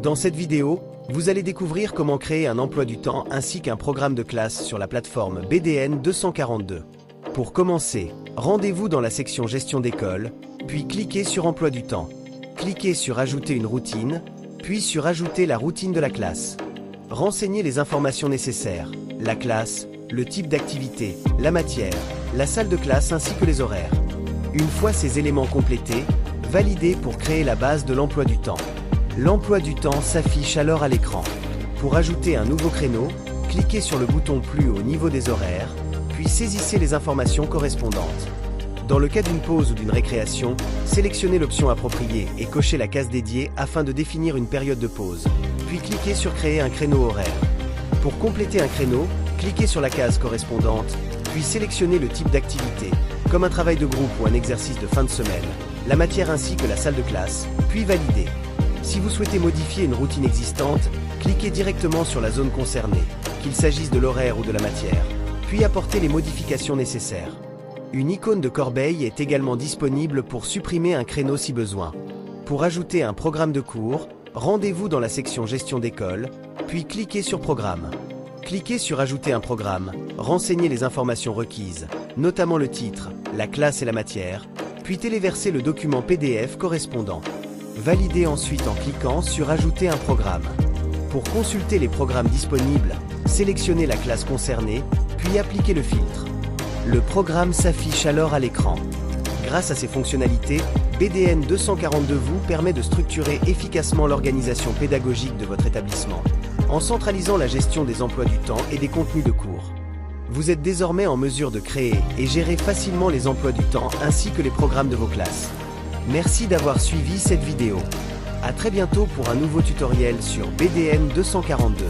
Dans cette vidéo, vous allez découvrir comment créer un emploi du temps ainsi qu'un programme de classe sur la plateforme BDN 242. Pour commencer, rendez-vous dans la section Gestion d'école, puis cliquez sur Emploi du temps. Cliquez sur Ajouter une routine, puis sur Ajouter la routine de la classe. Renseignez les informations nécessaires, la classe, le type d'activité, la matière, la salle de classe ainsi que les horaires. Une fois ces éléments complétés, validez pour créer la base de l'emploi du temps. L'emploi du temps s'affiche alors à l'écran. Pour ajouter un nouveau créneau, cliquez sur le bouton plus au niveau des horaires, puis saisissez les informations correspondantes. Dans le cas d'une pause ou d'une récréation, sélectionnez l'option appropriée et cochez la case dédiée afin de définir une période de pause, puis cliquez sur Créer un créneau horaire. Pour compléter un créneau, cliquez sur la case correspondante, puis sélectionnez le type d'activité, comme un travail de groupe ou un exercice de fin de semaine, la matière ainsi que la salle de classe, puis validez. Si vous souhaitez modifier une routine existante, cliquez directement sur la zone concernée, qu'il s'agisse de l'horaire ou de la matière, puis apportez les modifications nécessaires. Une icône de corbeille est également disponible pour supprimer un créneau si besoin. Pour ajouter un programme de cours, rendez-vous dans la section Gestion d'école, puis cliquez sur Programme. Cliquez sur Ajouter un programme, renseignez les informations requises, notamment le titre, la classe et la matière, puis téléversez le document PDF correspondant. Validez ensuite en cliquant sur Ajouter un programme. Pour consulter les programmes disponibles, sélectionnez la classe concernée, puis appliquez le filtre. Le programme s'affiche alors à l'écran. Grâce à ces fonctionnalités, BDN 242 vous permet de structurer efficacement l'organisation pédagogique de votre établissement, en centralisant la gestion des emplois du temps et des contenus de cours. Vous êtes désormais en mesure de créer et gérer facilement les emplois du temps ainsi que les programmes de vos classes. Merci d'avoir suivi cette vidéo. À très bientôt pour un nouveau tutoriel sur BDN 242.